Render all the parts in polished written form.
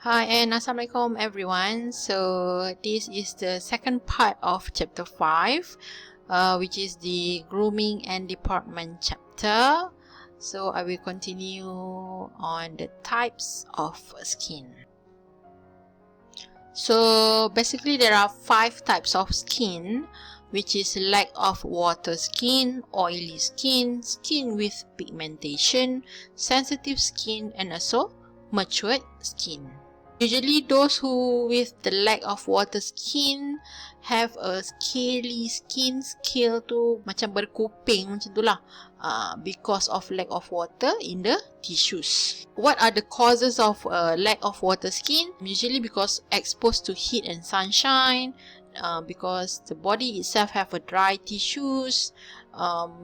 Hi and Assalamualaikum everyone. So this is the second part of chapter 5, which is the grooming and deportment chapter. So I will continue on the types of skin. So basically there are 5 types of skin, which is lack of water skin, oily skin, skin with pigmentation, sensitive skin, and also matured skin. Usually those who with the lack of water skin have a scaly skin. Scale tu macam berkuping macam tu lah, because of lack of water in the tissues. What are the causes of lack of water skin? Usually because exposed to heat and sunshine, because the body itself have a dry tissues,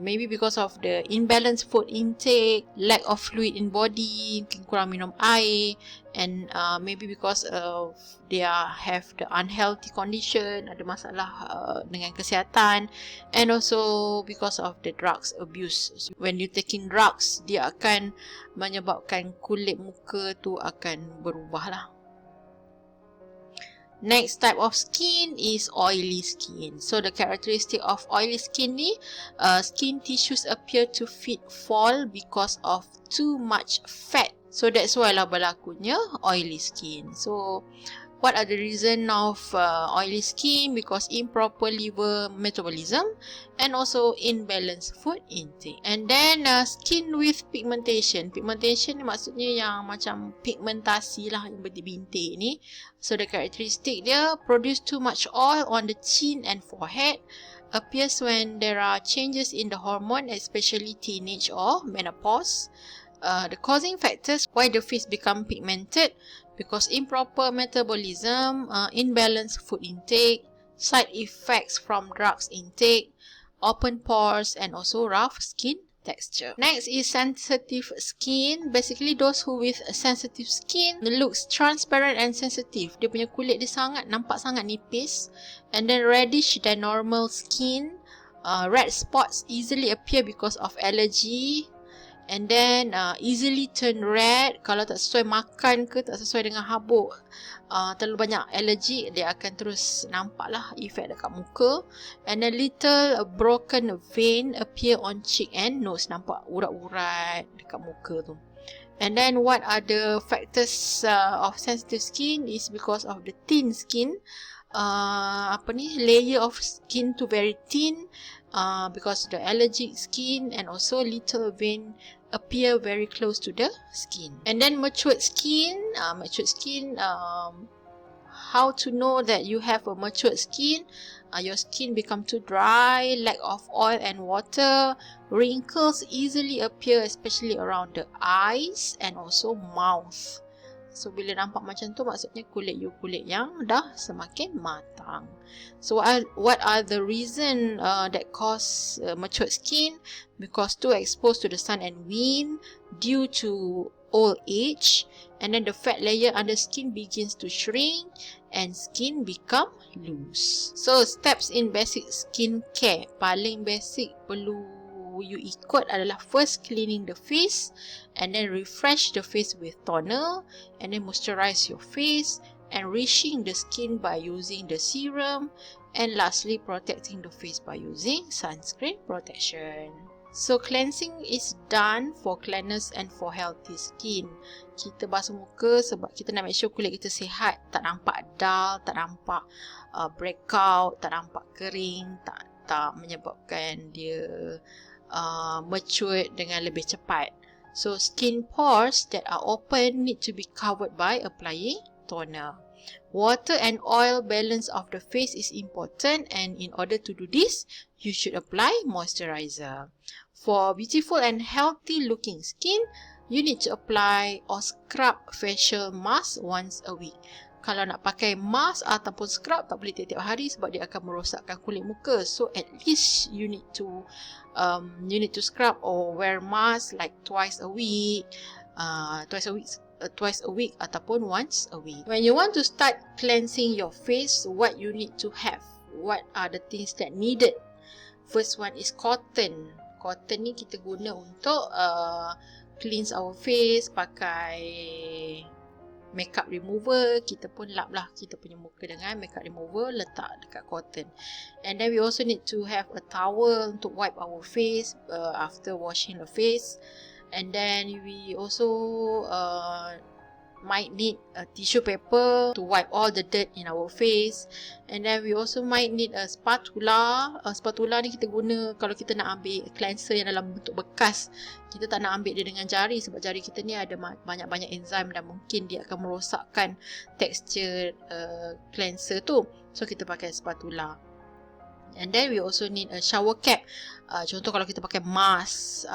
maybe because of the imbalanced food intake, lack of fluid in body, mungkin kurang minum air, and maybe because of they have the unhealthy condition, ada masalah dengan kesihatan, and also because of the drugs abuse. So, when you taking drugs, dia akan menyebabkan kulit muka tu akan berubah lah. Next type of skin is oily skin. So the characteristic of oily skin ni, skin tissues appear to fall because of too much fat. So that's why lah berlakunya oily skin. So what are the reason of oily skin? Because improper liver metabolism and also imbalanced food intake. And then skin with pigmentation. Pigmentation ni maksudnya yang macam pigmentasi lah, yang bintik-bintik ni. So the characteristic dia, produce too much oil on the chin and forehead, appears when there are changes in the hormone, especially teenage or menopause. The causing factors why the face become pigmented, because improper metabolism, imbalanced food intake, side effects from drugs intake, open pores, and also rough skin texture. Next is sensitive skin. Basically those who with sensitive skin looks transparent and sensitive. Dia punya kulit dia nampak sangat nipis, and then reddish than normal skin. Red spots easily appear because of allergy, and then easily turn red kalau tak sesuai makan ke, tak sesuai dengan habuk, terlalu banyak allergy, dia akan terus nampak lah efek dekat muka. And a little broken vein appear on cheek and nose, nampak urat-urat dekat muka tu. And then what are the factors of sensitive skin is because of the thin skin, layer of skin to very thin, because the allergic skin, and also little vein appear very close to the skin. And then matured skin, how to know that you have a matured skin? Your skin become too dry, lack of oil and water, wrinkles easily appear, especially around the eyes and also mouth. So bila nampak macam tu, maksudnya kulit you kulit yang dah semakin matang. So what are the reason that cause matured skin? Because too exposed to the sun and wind, due to old age, and then the fat layer under skin begins to shrink and skin become loose. So steps in basic skin care, paling basic perlu you ikut adalah first cleaning the face, and then refresh the face with toner, and then moisturize your face, enriching the skin by using the serum, and lastly protecting the face by using sunscreen protection. So cleansing is done for cleanness and for healthy skin. Kita basuh muka sebab kita nak make sure kulit kita sihat, tak nampak dull, tak nampak breakout, tak nampak kering, tak menyebabkan dia mature dengan lebih cepat. So skin pores that are open need to be covered by applying toner. Water and oil balance of the face is important, and in order to do this, you should apply moisturizer. For beautiful and healthy looking skin, you need to apply or scrub facial mask once a week. Kalau nak pakai mask ataupun scrub, tak boleh tiap-tiap hari sebab dia akan merosakkan kulit muka. So at least you need to scrub or wear mask like twice a week ataupun once a week. When you want to start cleansing your face, what you need to have? What are the things that needed? First one is cotton. Cotton ni kita guna untuk cleanse our face, pakai makeup remover, kita pun lap lah kita punya muka dengan makeup remover, letak dekat cotton. And then we also need to have a towel untuk wipe our face after washing the face. And then we also might need a tissue paper to wipe all the dirt in our face. And then we also might need a spatula. Spatula ni kita guna kalau kita nak ambil cleanser yang dalam bentuk bekas. Kita tak nak ambil dia dengan jari sebab jari kita ni ada banyak-banyak enzim dan mungkin dia akan merosakkan tekstur cleanser tu. So kita pakai spatula. And then we also need a shower cap. Contoh kalau kita pakai mask,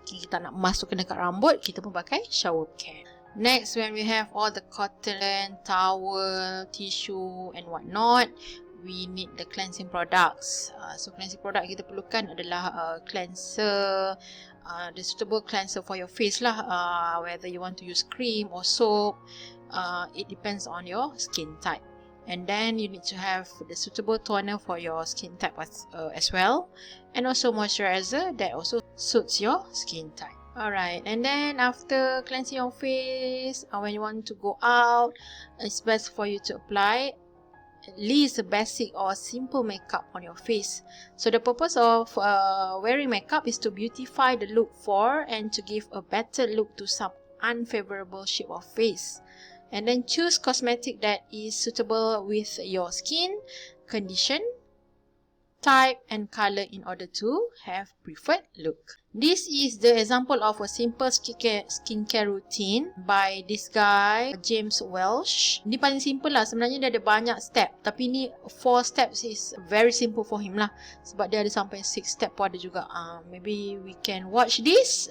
kita nak mask tu kena kat rambut, kita pun pakai shower cap. Next, when we have all the cotton, towel, tissue and whatnot, we need the cleansing products. So cleansing product kita perlukan adalah cleanser, the suitable cleanser for your face lah. Whether you want to use cream or soap, it depends on your skin type. And then you need to have the suitable toner for your skin type as well, and also moisturizer that also suits your skin type. Alright, and then after cleansing your face, when you want to go out, it's best for you to apply at least a basic or simple makeup on your face. So the purpose of wearing makeup is to beautify the look and to give a better look to some unfavorable shape of face. And then choose cosmetic that is suitable with your skin condition, type and color in order to have preferred look. This is the example of a simple skincare routine by this guy, James Welsh. Ini paling simple lah. Sebenarnya dia ada banyak step. Tapi ni 4 steps is very simple for him lah. Sebab dia ada sampai 6 step pun ada juga. Maybe we can watch this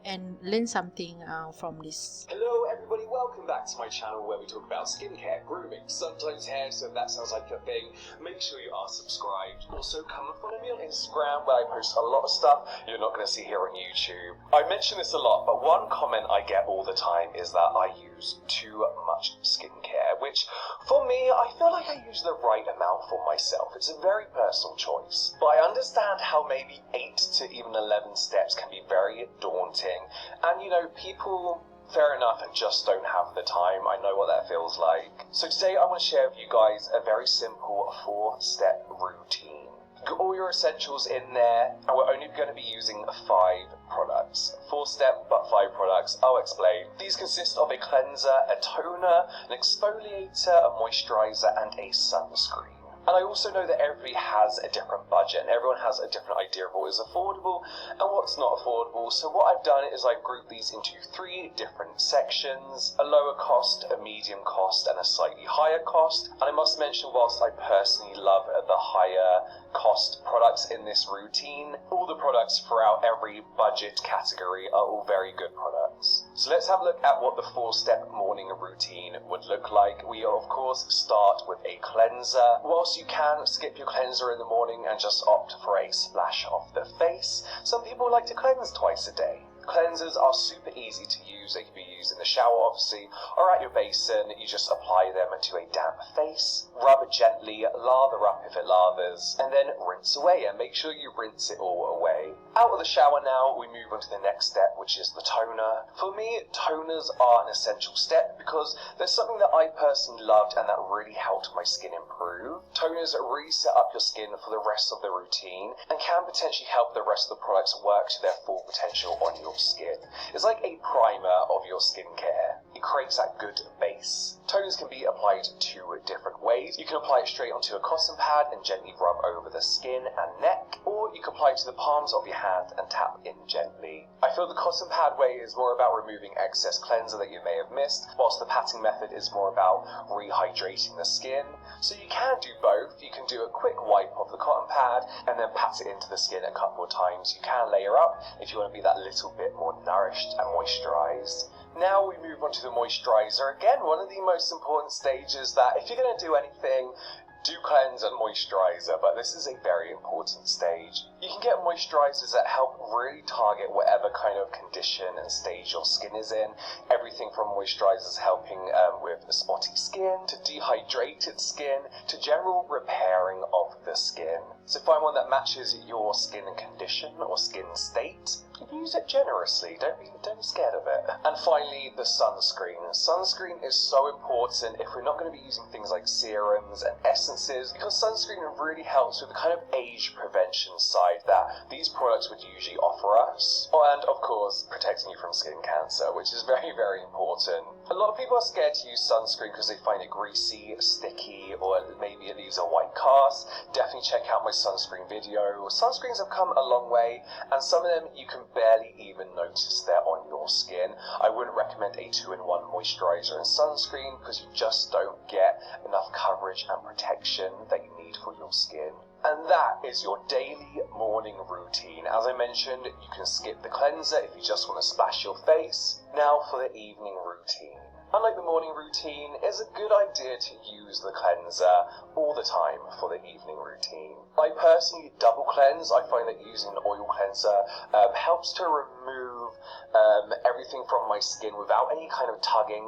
and learn something from this. Hello everybody, welcome back to my channel where we talk about skincare, grooming, sometimes hair, so if that sounds like your thing, make sure you are subscribed. Also come and follow me on Instagram where I post a lot of stuff you're not going to see here on YouTube. I mention this a lot, but one comment I get all the time is that I use too much skincare, which for me, I feel like I use the right amount for myself. It's a very personal choice, but I understand how maybe 8 to even 11 steps can be very daunting, and you know, people, fair enough, and just don't have the time. I know what that feels like. So today I want to share with you guys a very simple 4-step routine. Got all your essentials in there, and we're only going to be using 5 products. 4-step, but 5 products. I'll explain. These consist of a cleanser, a toner, an exfoliator, a moisturizer, and a sunscreen. And I also know that everybody has a different budget and everyone has a different idea of what is affordable and what's not affordable. So what I've done is I've grouped these into 3 different sections: a lower cost, a medium cost, and a slightly higher cost. And I must mention, whilst I personally love the higher cost products in this routine, all the products throughout every budget category are all very good products. So let's have a look at what the 4-step morning routine would look like. We of course start with a cleanser. Whilst you can skip your cleanser in the morning and just opt for a splash off the face, some people like to cleanse twice a day. Cleansers are super easy to use. They can be used in the shower, obviously, or at your basin. You just apply them to a damp face, rub it gently, lather up if it lathers, and then rinse away, and make sure you rinse it all away. Out of the shower now, we move on to the next step, which is the toner. For me, toners are an essential step because there's something that I personally loved and that really helped my skin improve. Toners really set up your skin for the rest of the routine and can potentially help the rest of the products work to their full potential on your skin. It's like a primer of your skincare. It creates that good base. Toners can be applied 2 different ways. You can apply it straight onto a cotton pad and gently rub over the skin and neck, or you can apply it to the palms of your hand and tap in gently. I feel the cotton pad way is more about removing excess cleanser that you may have missed, whilst the patting method is more about rehydrating the skin. So you can do both. You can do a quick wipe of the cotton pad and then pat it into the skin a couple of times. You can layer up if you want to be that little bit more nourished and moisturized. Now we move on to the moisturizer. Again, one of the most important stages that if you're going to do anything, do cleanse and moisturizer, but this is a very important stage. You can get moisturizers that help really target whatever kind of condition and stage your skin is in. Everything from moisturizers helping with spotty skin, to dehydrated skin, to general repairing of the skin. So find one that matches your skin condition or skin state. use it generously. Don't be scared of it. And finally, the sunscreen. Sunscreen is so important if we're not going to be using things like serums and essences, because sunscreen really helps with the kind of age prevention side that these products would usually offer us. And of course, protecting you from skin cancer, which is very, very important. A lot of people are scared to use sunscreen because they find it greasy, sticky, or maybe it leaves a white cast. Definitely check out my sunscreen video. Sunscreens have come a long way, and some of them you can barely even notice they're on your skin. I wouldn't recommend a 2-in-1 moisturizer and sunscreen because you just don't get enough coverage and protection that you need for your skin. And that is your daily morning routine. As I mentioned, you can skip the cleanser if you just want to splash your face. Now for the evening routine. Unlike the morning routine, it's a good idea to use the cleanser all the time for the evening routine. I personally double cleanse. I find that using an oil cleanser helps to remove everything from my skin without any kind of tugging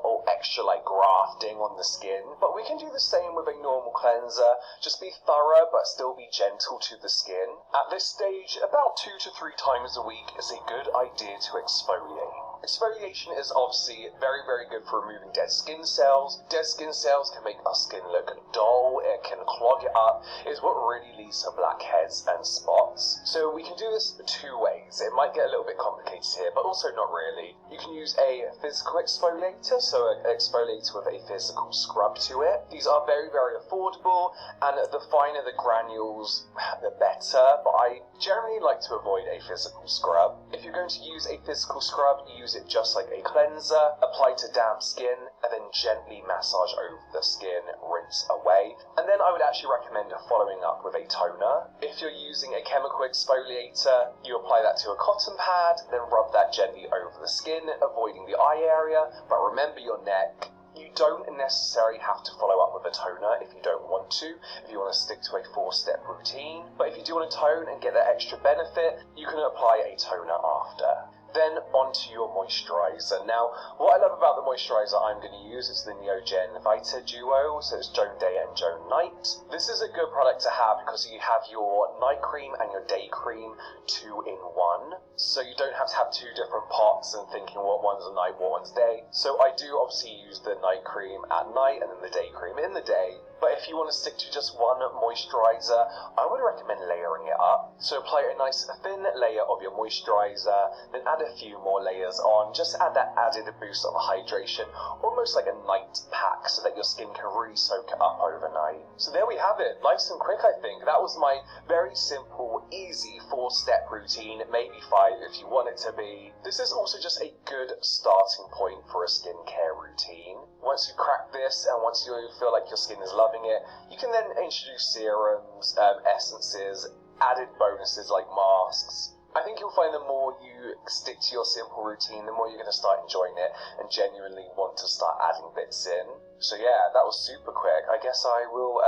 or extra grafting on the skin. But we can do the same with a normal cleanser. Just be thorough but still be gentle to the skin. At this stage, about 2 to 3 times a week is a good idea to exfoliate. Exfoliation is obviously very, very good for removing dead skin cells. Dead skin cells can make our skin look dull, it can clog it up. It's what really leads to blackheads and spots. So we can do this 2 ways. It might get a little bit complicated here, but also not really. You can use a physical exfoliator, so an exfoliator with a physical scrub to it. These are very, very affordable, and the finer the granules, the better, but I generally like to avoid a physical scrub. If you're going to use a physical scrub, use it just like a cleanser, apply to damp skin, and then gently massage over the skin, rinse away. And then I would actually recommend following up with a toner. If you're using a chemical exfoliator, you apply that to a cotton pad, then rub that gently over the skin, avoiding the eye area, but remember your neck. You don't necessarily have to follow up with a toner if you don't want to, if you want to stick to a 4-step routine. But if you do want to tone and get that extra benefit, you can apply a toner after. Then onto your moisturizer. Now, what I love about the moisturizer I'm going to use is the Neogen Vita Duo, so it's Joan Day and Joan Night. This is a good product to have because you have your night cream and your day cream 2 in 1. So you don't have to have 2 different pots and thinking what one's a night, what one's day. So I do obviously use the night cream at night and then the day cream in the day. But if you want to stick to just one moisturizer, I would recommend layering it up. So apply a nice thin layer of your moisturizer, then add a few more layers on, just add that added boost of hydration, almost like a night pack, so that your skin can really soak it up overnight. So there we have it, nice and quick I think. That was my very simple, easy 4-step routine, maybe 5 if you want it to be. This is also just a good starting point for a skincare routine. Once you crack this and once you feel like your skin is loving it, you can then introduce serums, essences, added bonuses like masks. I think you'll find the more you stick to your simple routine, the more you're going to start enjoying it and genuinely want to start adding bits in. So yeah, that was super quick. I guess I will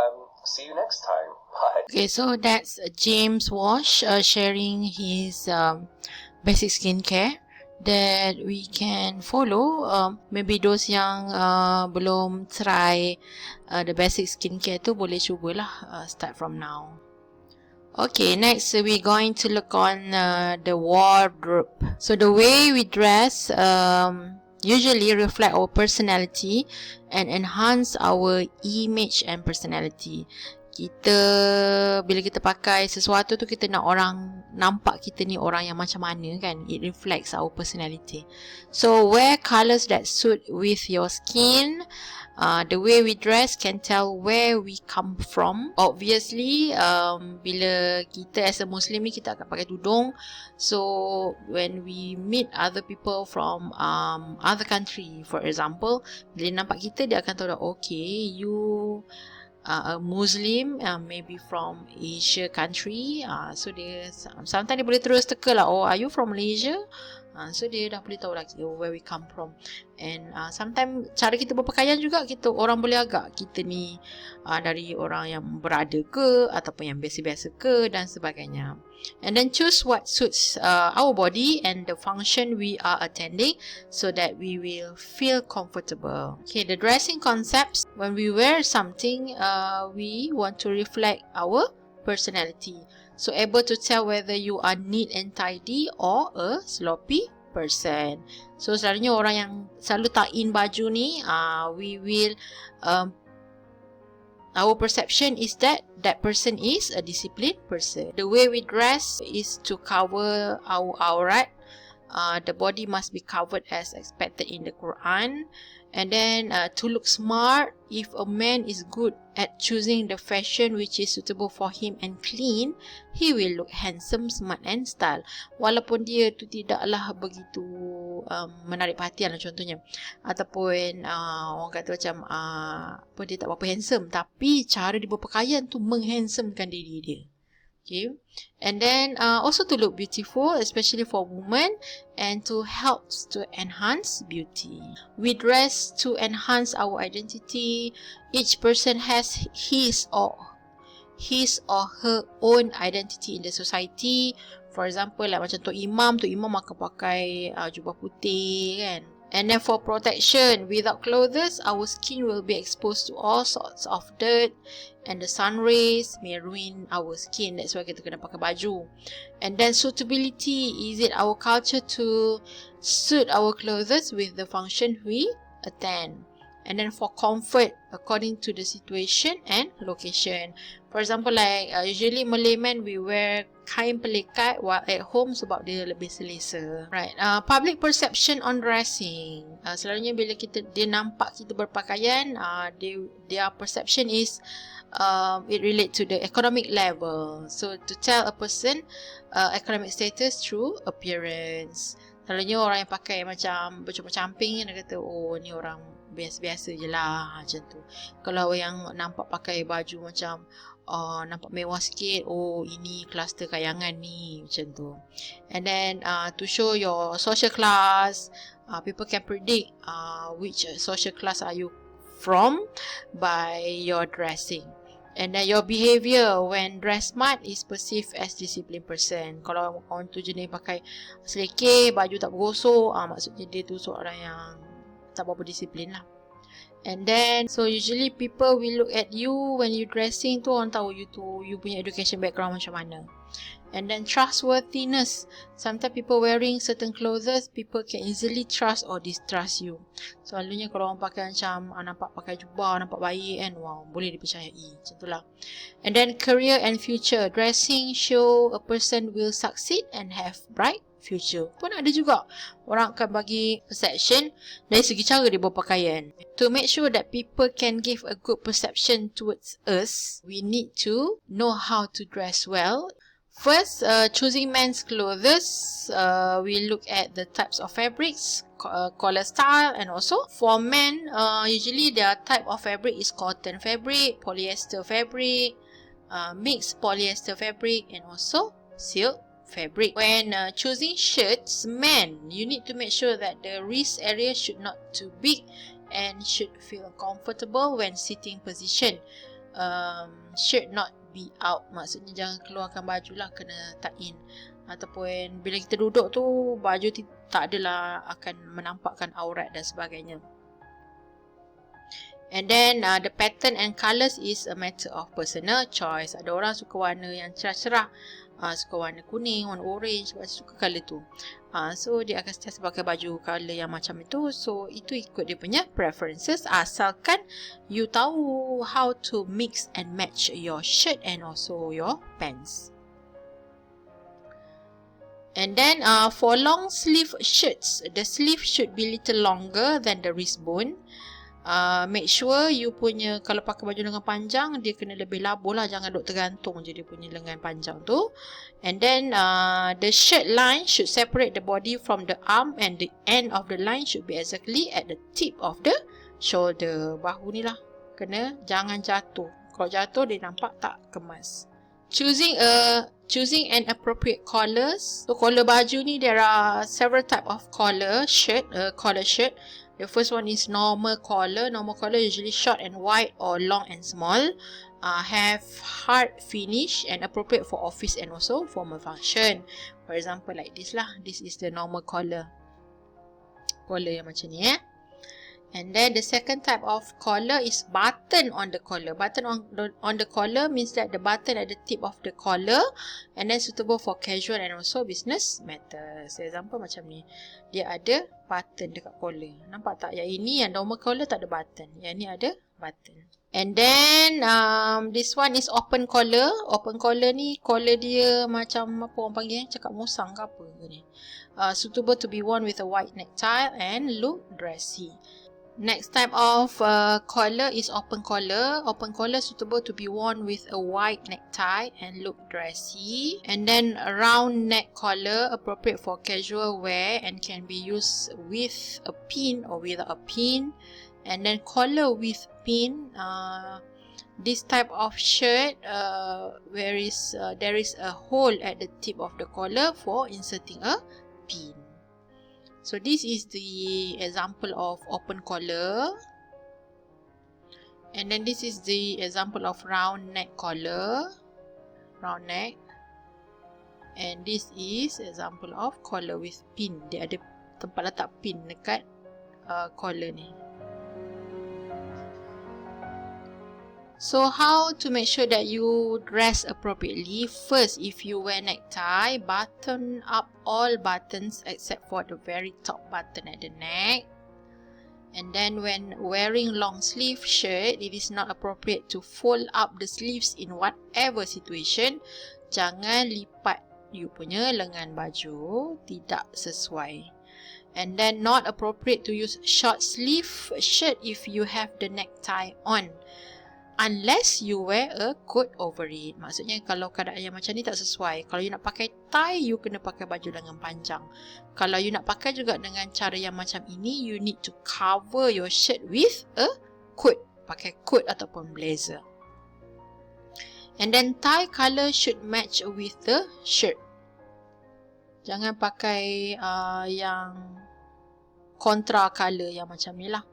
see you next time. Bye. Okay, so that's James Wash sharing his basic skincare that we can follow. Maybe those yang belum try the basic skincare tu boleh cubalah start from now. Okay, next we're going to look on the wardrobe. So the way we dress usually reflect our personality and enhance our image and personality. Bila kita pakai sesuatu tu, kita nak orang nampak kita ni orang yang macam mana kan. It reflects our personality. So wear colours that suit with your skin. The way we dress can tell where we come from. Obviously, bila kita as a Muslim ni, kita akan pakai tudung. So when we meet other people from other country, for example, bila nampak kita, dia akan tahu that okay, you a Muslim, maybe from Asia country. So dia sometimes dia boleh terus teka lah, oh, are you from Malaysia? So dia dah boleh tahu lah where we come from. And sometimes cara kita berpakaian juga, orang boleh agak kita ni dari orang yang berada ke ataupun yang biasa-biasa ke dan sebagainya. And then choose what suits our body and the function we are attending so that we will feel comfortable. Okay, the dressing concepts. When we wear something, we want to reflect our personality. So able to tell whether you are neat and tidy or a sloppy person. So selalunya orang yang selalu tuck in baju ni, we will our perception is that that person is a disciplined person. The way we dress is to cover our aurat. The body must be covered as expected in the Quran. And then to look smart, if a man is good at choosing the fashion which is suitable for him and clean, he will look handsome, smart and style. Walaupun dia tu tidaklah begitu menarik perhatian lah contohnya, ataupun orang kata macam dia tak berapa handsome, tapi cara dia berpakaian tu menghandsomekan diri dia. Okay, and then also to look beautiful, especially for women, and to help to enhance beauty. We dress to enhance our identity. Each person has his or her own identity in the society. For example, like macam Tok Imam akan pakai jubah putih kan. And then for protection, without clothes, our skin will be exposed to all sorts of dirt, and the sun rays may ruin our skin. That's why kita kena pakai baju. And then suitability, is it our culture to suit our clothes with the function we attend? And then for comfort, according to the situation and location. For example, like usually Malay men, we wear kain pelikat while at home sebab dia lebih selesa. Right. Public perception on dressing. Selalunya bila dia nampak kita berpakaian, their perception is it relate to the economic level. So to tell a person economic status through appearance. Selalunya orang yang pakai macam bercampur-camping, dia kata, oh ni orang biasa-biasa je lah, macam tu. Kalau yang nampak pakai baju macam nampak mewah sikit, oh ini kluster kayangan ni, macam tu. And then to show your social class, people can predict which social class are you from by your dressing. And then your behaviour when dress smart is perceived as disciplined person. Kalau orang tu jenis pakai selekeh, baju tak bergosok, maksudnya dia tu seorang yang tak berapa disiplin lah. And then, so usually people will look at you when you dressing tu, orang tahu you punya education background macam mana. And then trustworthiness. Sometimes people wearing certain clothes, people can easily trust or distrust you. Selalunya kalau orang pakai macam nampak pakai jubah, nampak baik kan, wow, boleh dipercayai. Macam tu lah. And then career and future. Dressing show a person will succeed and have bright future. Pun ada juga orang akan bagi perception dari segi cara dia berpakaian. To make sure that people can give a good perception towards us, we need to know how to dress well. First, choosing men's clothes, we look at the types of fabrics, color style, and also for men, usually their type of fabric is cotton fabric, polyester fabric, mixed polyester fabric, and also silk fabric. When choosing shirts, men, you need to make sure that the wrist area should not too big and should feel comfortable when sitting position. Shirt not be out, maksudnya jangan keluarkan baju lah, kena tuck in. Ataupun bila kita duduk tu, baju tak adalah akan menampakkan aurat dan sebagainya. And then the pattern and colours is a matter of personal choice. Ada orang suka warna yang cerah-cerah, suka warna kuning, warna orange, suka colour tu. So dia akan sentiasa pakai baju colour yang macam itu. So itu ikut dia punya preferences, asalkan you tahu how to mix and match your shirt and also your pants. And then for long sleeve shirts, the sleeve should be little longer than the wrist bone. Make sure you punya, kalau pakai baju lengan panjang, dia kena lebih labuh lah, jangan duk tergantung je dia punya lengan panjang tu. And then the shirt line should separate the body from the arm, and the end of the line should be exactly at the tip of the shoulder. Bahu ni lah kena, jangan jatuh. Kalau jatuh dia nampak tak kemas. Choosing an appropriate collars. So collar baju ni, there are several type of collar shirt. The first one is normal collar. Normal collar usually short and wide or long and small. Have hard finish and appropriate for office and also formal function. For example, like this lah. This is the normal collar. Collar yang macam ni . And then the second type of collar is button on the collar. Button on the collar means that the button at the tip of the collar and then suitable for casual and also business matters. Example macam ni. Dia ada button dekat collar. Nampak tak? Yang ini yang normal collar tak ada button. Yang ni ada button. And then this one is open collar. Open collar ni collar dia macam apa orang panggil, cakap musang ke apa ke ni. Suitable to be worn with a white necktie and look dressy. Next type of collar is open collar. Open collar suitable to be worn with a white necktie and look dressy. And then a round neck collar appropriate for casual wear and can be used with a pin or without a pin. And then collar with pin. This type of shirt there is a hole at the tip of the collar for inserting a pin. So this is the example of open collar. And then this is the example of round neck collar. Round neck. And this is example of collar with pin. Dia ada tempat letak pin dekat collar ni. So how to make sure that you dress appropriately? First, if you wear necktie, button up all buttons except for the very top button at the neck. And then when wearing long sleeve shirt, it is not appropriate to fold up the sleeves in whatever situation. Jangan lipat you punya lengan baju, tidak sesuai. And then not appropriate to use short sleeve shirt if you have the necktie on. Unless you wear a coat over it. Maksudnya kalau keadaan yang macam ni tak sesuai. Kalau you nak pakai tie, you kena pakai baju lengan panjang. Kalau you nak pakai juga dengan cara yang macam ini, you need to cover your shirt with a coat. Pakai coat ataupun blazer. And then tie colour should match with the shirt. Jangan pakai yang kontra colour yang macam ni lah.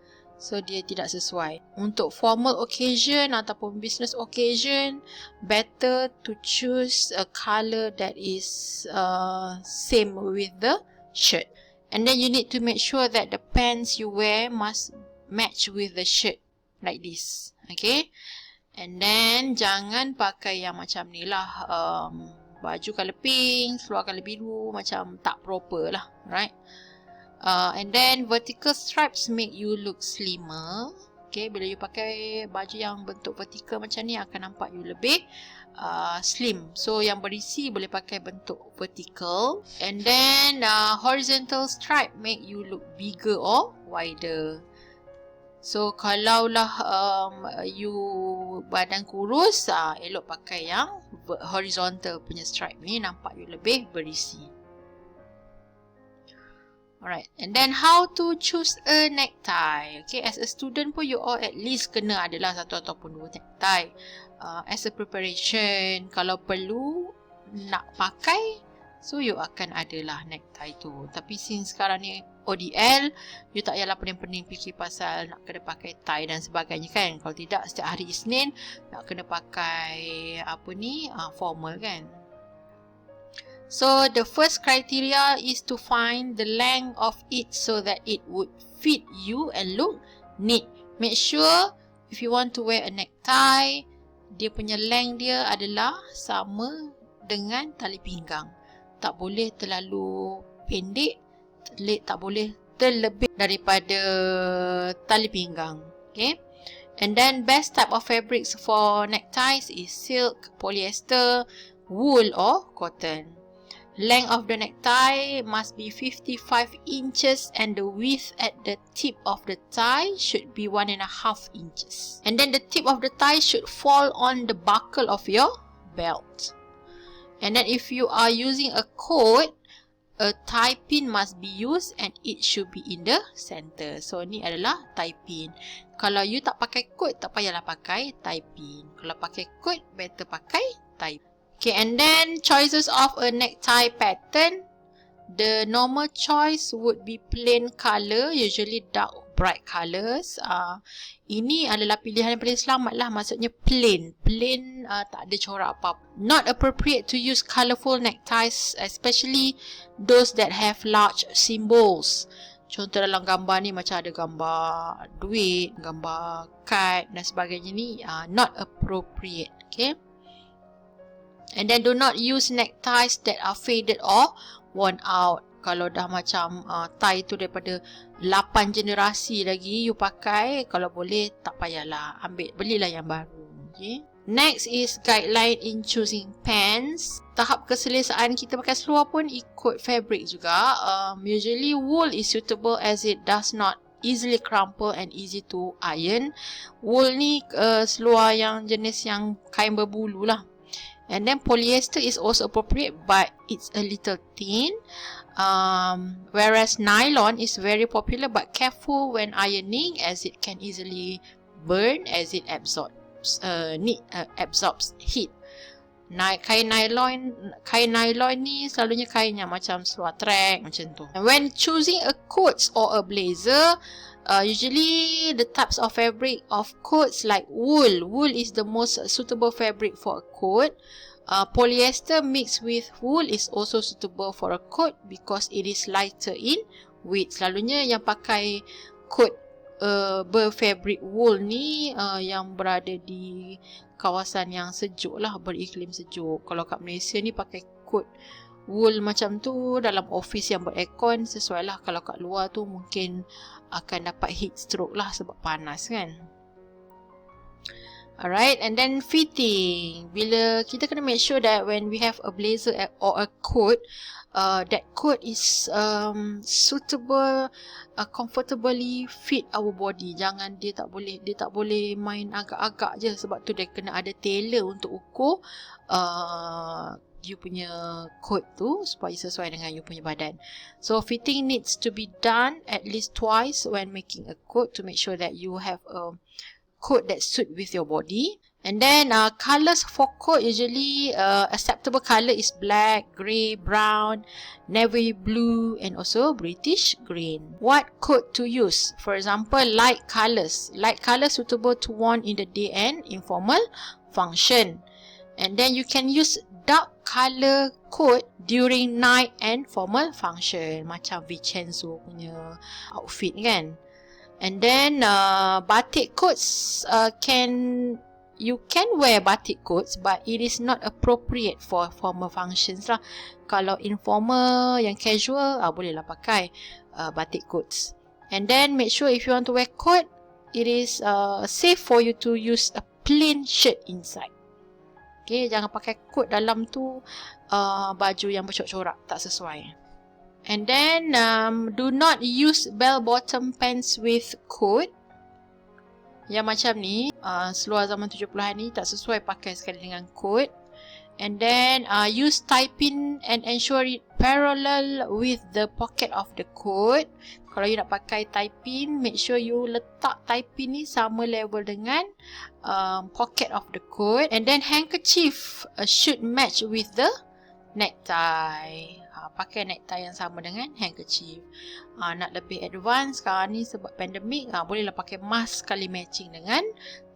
So dia tidak sesuai. Untuk formal occasion ataupun business occasion, better to choose a colour that is same with the shirt. And then you need to make sure that the pants you wear must match with the shirt. Like this. Okay. And then jangan pakai yang macam ni lah. Baju colour pink, seluar colour biru, macam tak proper lah. Right. And then vertical stripes make you look slimmer. Okay, bila you pakai baju yang bentuk vertical macam ni akan nampak you lebih slim. So yang berisi boleh pakai bentuk vertical. And then horizontal stripe make you look bigger or wider. So kalaulah you badan kurus, elok pakai yang horizontal punya stripe ni, nampak you lebih berisi. Alright, and then how to choose a necktie. Okay, as a student pun you all at least kena adalah satu ataupun dua necktie. As a preparation, kalau perlu nak pakai, so you akan adalah necktie tu. Tapi since sekarang ni ODL, you tak payahlah pening-pening fikir pasal nak kena pakai tie dan sebagainya kan. Kalau tidak, setiap hari Isnin nak kena pakai apa ni, formal kan. So the first criteria is to find the length of it so that it would fit you and look neat. Make sure if you want to wear a necktie, dia punya length dia adalah sama dengan tali pinggang. Tak boleh terlalu pendek, tak boleh terlebih daripada tali pinggang. Okay. And then best type of fabrics for neckties is silk, polyester, wool or cotton. Length of the necktie must be 55 inches and the width at the tip of the tie should be 1.5 inches. And then the tip of the tie should fall on the buckle of your belt. And then if you are using a coat, a tie pin must be used and it should be in the center. So ni adalah tie pin. Kalau you tak pakai coat, tak payahlah pakai tie pin. Kalau pakai coat, better pakai tie pin. Okay, and then choices of a necktie pattern. The normal choice would be plain colour, usually dark bright colours. Ini adalah pilihan yang paling selamat lah, maksudnya plain. Plain, tak ada corak apa-apa. Not appropriate to use colourful neckties, especially those that have large symbols. Contoh dalam gambar ni macam ada gambar duit, gambar kad dan sebagainya ni, not appropriate. Okay. And then do not use neckties that are faded or worn out. Kalau dah macam tie tu daripada 8 generasi lagi you pakai, kalau boleh tak payahlah, belilah yang baru. Okay. Next is guideline in choosing pants. Tahap keselesaan kita pakai seluar pun ikut fabric juga. Usually wool is suitable as it does not easily crumple and easy to iron. Wool ni seluar yang jenis yang kain berbulu lah. And then polyester is also appropriate, but it's a little thin. Whereas nylon is very popular, but careful when ironing as it can easily burn as it absorbs heat. Kain nylon ni selalunya kain yang macam seluar track macam tu. When choosing a coat or a blazer, usually the types of fabric of coats like wool. Wool is the most suitable fabric for a coat. Polyester mixed with wool is also suitable for a coat because it is lighter in weight. Selalunya yang pakai coat berfabric wool ni yang berada di kawasan yang sejuk lah, beriklim sejuk. Kalau kat Malaysia ni pakai coat wool macam tu dalam office yang beraircon sesuai lah. Kalau kat luar tu mungkin akan dapat heat stroke lah sebab panas kan. Alright, and then fitting. Bila kita kena make sure that when we have a blazer or a coat, that coat is suitable, comfortably fit our body. Jangan dia tak boleh main agak-agak je, sebab tu dia kena ada tailor untuk ukur you punya coat tu supaya sesuai dengan you punya badan. So fitting needs to be done at least twice when making a coat to make sure that you have a coat that suit with your body. And then colors for coat, usually acceptable color is black, grey, brown, navy blue and also British green. What coat to use? For example, light colors. Light colors suitable to worn in the day and informal function. And then you can use dark color coat during night and formal function, macam Vincenzo punya outfit kan. And then batik coats, you can wear batik coats, but it is not appropriate for formal functions lah. Kalau informal, yang casual, bolehlah pakai batik coats. And then make sure if you want to wear coat, it is safe for you to use a plain shirt inside. Okay, jangan pakai coat dalam tu baju yang bercorak-corak, tak sesuai. And then do not use bell-bottom pants with coat. Yang macam ni, seluar zaman 70-an ni tak sesuai pakai sekali dengan coat. And then use tie pin and ensure it parallel with the pocket of the coat. Kalau you nak pakai tie pin, make sure you letak tie pin ni sama level dengan pocket of the coat. And then handkerchief should match with the necktie. Pakai necktie yang sama dengan handkerchief. Nak lebih advance sekarang ni sebab pandemik, bolehlah pakai mask sekali matching dengan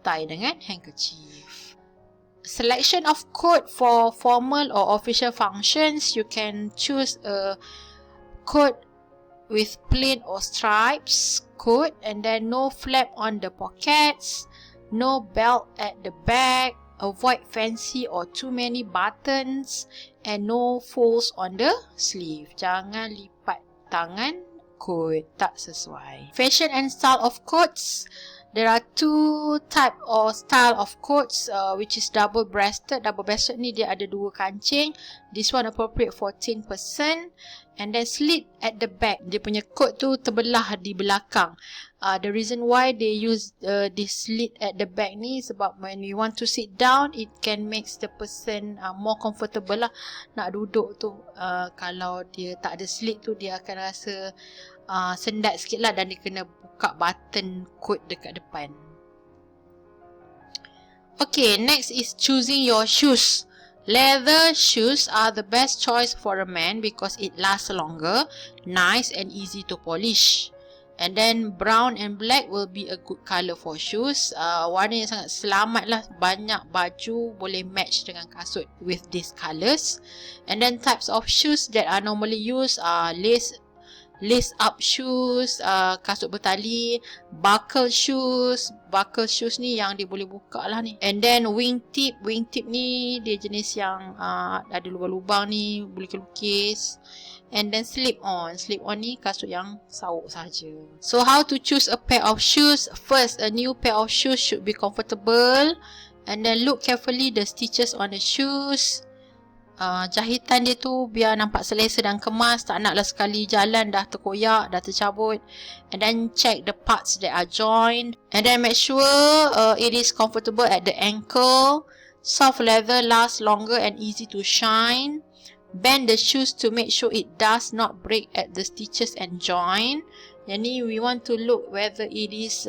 tie dengan handkerchief. Selection of coat for formal or official functions, you can choose a coat with plain or stripes coat, and then no flap on the pockets, no belt at the back, avoid fancy or too many buttons, and no folds on the sleeve. Jangan lipat tangan coat, tak sesuai. Fashion and style of coats. There are two type or style of coats, which is double breasted. Double breasted ni dia ada dua kancing. This one appropriate for thin person. And then slit at the back. Dia punya coat tu terbelah di belakang. The reason why they use this slit at the back ni sebab when you want to sit down, it can makes the person more comfortable lah. Nak duduk tu, kalau dia tak ada slit tu, dia akan rasa sendat sikit lah, dan dia kena buka button coat dekat depan. Okay, next is choosing your shoes. Leather shoes are the best choice for a man because it lasts longer, nice and easy to polish. And then brown and black will be a good colour for shoes. Warna yang sangat selamat lah. Banyak baju boleh match dengan kasut with these colours. And then types of shoes that are normally used are lace lace up shoes, kasut bertali, buckle shoes. Buckle shoes ni yang dia boleh buka lah ni. And then wingtip. Wingtip ni dia jenis yang ada lubang-lubang ni, boleh lukis. And then slip on. Slip on ni kasut yang sauk saja. So how to choose a pair of shoes? First, a new pair of shoes should be comfortable. And then look carefully the stitches on the shoes. Jahitan dia tu biar nampak selesa dan kemas. Tak naklah sekali jalan dah terkoyak, dah tercabut. And then check the parts that are joined. And then make sure it is comfortable at the ankle. Soft leather lasts longer and easy to shine. Bend the shoes to make sure it does not break at the stitches and join. Yang ni we want to look whether it is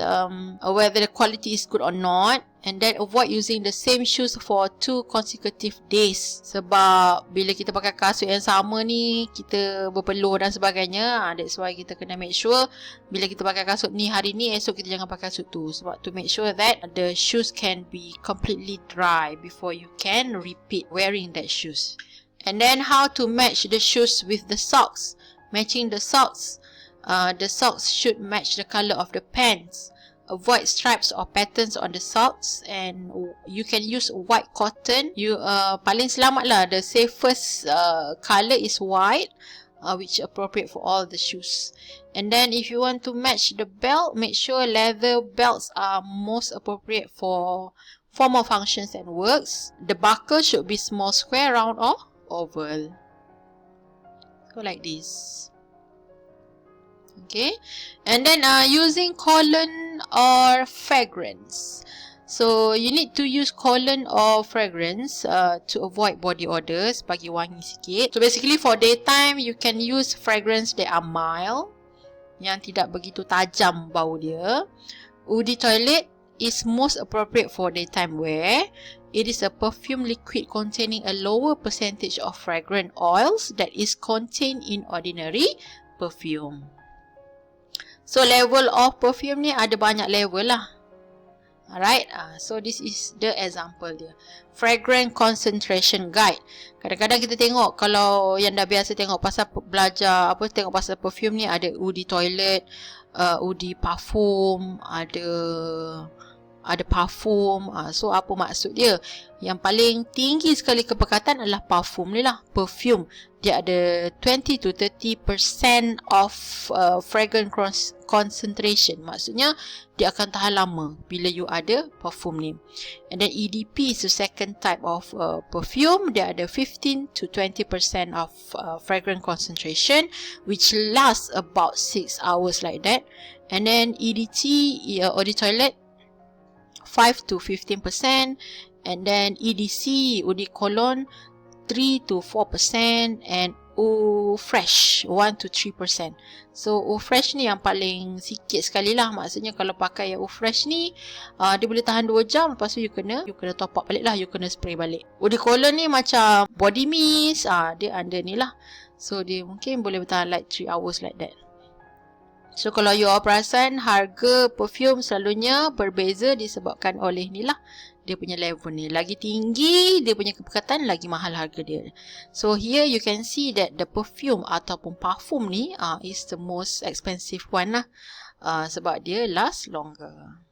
whether the quality is good or not. And then avoid using the same shoes for 2 consecutive days. Sebab bila kita pakai kasut yang sama ni, kita berpeluh dan sebagainya. That's why kita kena make sure bila kita pakai kasut ni hari ni, esok kita jangan pakai kasut tu. Sebab to make sure that the shoes can be completely dry before you can repeat wearing that shoes. And then how to match the shoes with the socks. Matching the socks. The socks should match the color of the pants. Avoid stripes or patterns on the socks, and you can use white cotton. Paling selamat lah. The safest color is white, which is appropriate for all the shoes. And then if you want to match the belt, make sure leather belts are most appropriate for formal functions and works. The buckle should be small, square, round or oval. So like this. Okay, and then using cologne or fragrance. So you need to use cologne or fragrance to avoid body odors, bagi wangi sikit. So basically for daytime you can use fragrance that are mild, yang tidak begitu tajam bau dia. Woody toilet is most appropriate for daytime wear. It is a perfume liquid containing a lower percentage of fragrant oils that is contained in ordinary perfume. So level of perfume ni ada banyak level lah. Alright, so this is the example dia. Fragrance concentration guide. Kadang-kadang kita tengok, kalau yang dah biasa tengok pasal belajar tengok pasal perfume ni, ada Woody toilet, Woody parfum, ada parfum. So apa maksud dia? Yang paling tinggi sekali kepekatan adalah parfum ni lah, perfume. Dia ada 20 to 30% of fragrance concentration. Maksudnya dia akan tahan lama bila you ada parfum ni. And then EDP is the second type of perfume. Dia ada 15 to 20% of fragrance concentration, which lasts about 6 hours like that. And then EDT, Eau de Toilette, 5 to 15%. And then EDC, Eau de Cologne, 3 to 4%, and Eau Fresh 1 to 3%. So Eau Fresh ni yang paling sikit sekali lah. Maksudnya kalau pakai yang Eau Fresh ni, dia boleh tahan 2 jam. Lepas tu you kena top up balik lah, you kena spray balik. Eau de Cologne ni macam body mist, dia under ni lah. So dia mungkin boleh bertahan like 3 hours like that. So kalau you all perasan, harga perfume selalunya berbeza disebabkan oleh ni lah, dia punya level ni. Lagi tinggi dia punya kepekatan, lagi mahal harga dia. So here you can see that the perfume ataupun parfum ni is the most expensive one lah. Sebab dia last longer.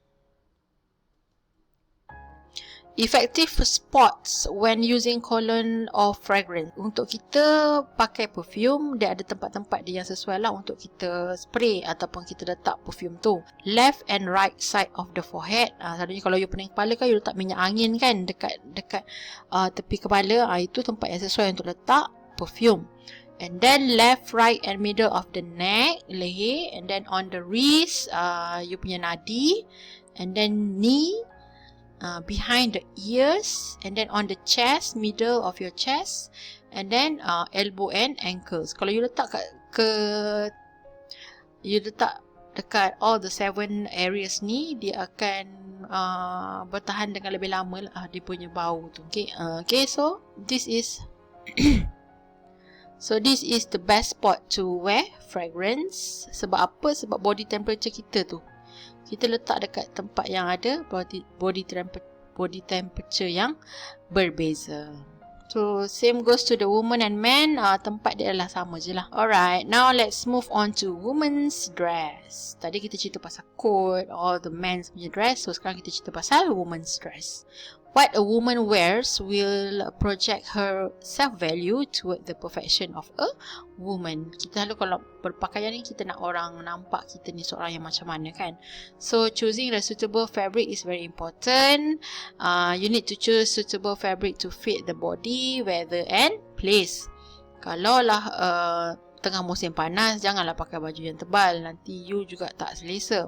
Effective spots when using cologne or fragrance. Untuk kita pakai perfume, dia ada tempat-tempat dia yang sesuai lah untuk kita spray ataupun kita letak perfume tu. Left and right side of the forehead. Selalunya kalau you pening kepala kan, you letak minyak angin kan dekat tepi kepala. Itu tempat yang sesuai untuk letak perfume. And then left, right and middle of the neck, leher. And then on the wrist, you punya nadi. And then knee. Behind the ears, and then on the chest, middle of your chest, and then elbow and ankles. Kalau you letak dekat all the 7 areas ni, dia akan bertahan dengan lebih lama lah dia punya bau tu. Okay, so this is this is the best spot to wear fragrance. Sebab apa? Sebab body temperature kita tu, kita letak dekat tempat yang ada body temperature yang berbeza. So same goes to the woman and man, tempat dia adalah sama je lah. Alright, now let's move on to woman's dress. Tadi kita cerita pasal coat or the man's punya dress, so sekarang kita cerita pasal woman's dress. What a woman wears will project her self-value toward the perfection of a woman. Kita selalu kalau berpakaian ni, kita nak orang nampak kita ni seorang yang macam mana kan. So choosing the suitable fabric is very important. You need to choose suitable fabric to fit the body, weather and place. Kalau lah tengah musim panas, janganlah pakai baju yang tebal, nanti you juga tak selesa.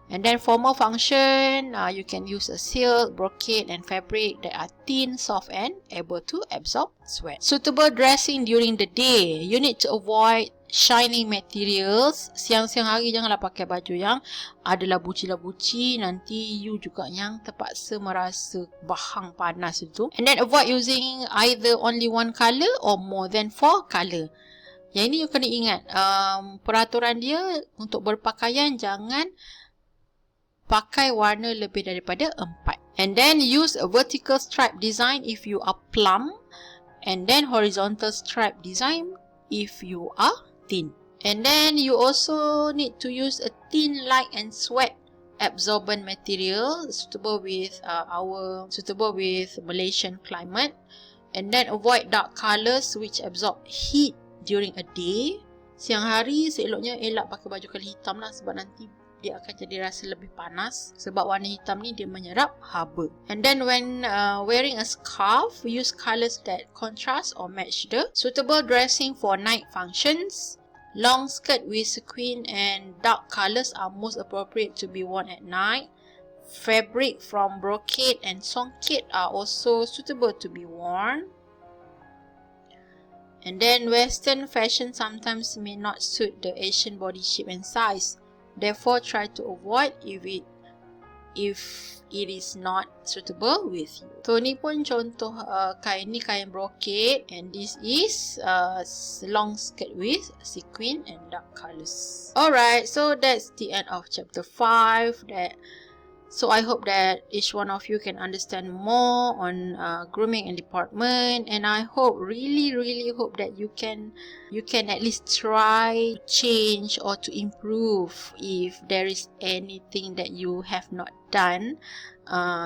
And then formal function, you can use a silk, brocade and fabric that are thin, soft and able to absorb sweat. Suitable dressing during the day. You need to avoid shiny materials. Siang-siang hari janganlah pakai baju yang ada labuci-labuci, nanti you juga yang terpaksa merasa bahang panas itu. And then avoid using either only one colour or more than 4 colour. Yang ini you kena ingat, peraturan dia untuk berpakaian jangan pakai warna lebih daripada 4. And then use a vertical stripe design if you are plump, and then horizontal stripe design if you are thin. And then you also need to use a thin, light and sweat absorbent material suitable with Malaysian climate. And then avoid dark colours which absorb heat during a day. Siang hari seeloknya elak pakai baju colour hitam lah, sebab nanti dia akan jadi rasa lebih panas, sebab warna hitam ni dia menyerap haba. And then when wearing a scarf, use colours that contrast or match the suitable dressing for night functions. Long skirt with sequin and dark colours are most appropriate to be worn at night. Fabric from brocade and songket are also suitable to be worn. And then western fashion sometimes may not suit the Asian body shape and size. Therefore, try to avoid if it is not suitable with you. So, ni pun contoh kain ni, kain brocade, and this is long skirt with sequin and dark colours. Alright, so that's the end of chapter 5. So I hope that each one of you can understand more on grooming and deportment, and I hope, really hope that you can at least try to change or to improve if there is anything that you have not done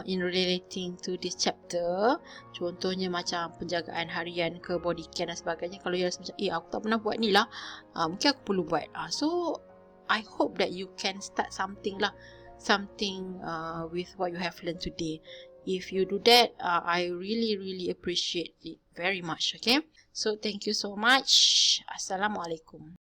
in relating to this chapter. Contohnya macam penjagaan harian ke, body care dan sebagainya. Kalau you rasa macam aku tak pernah buat ni lah, mungkin aku perlu buat. So I hope that you can start something with what you have learned today. If you do that, I really appreciate it very much. Okay, so thank you so much. Assalamualaikum.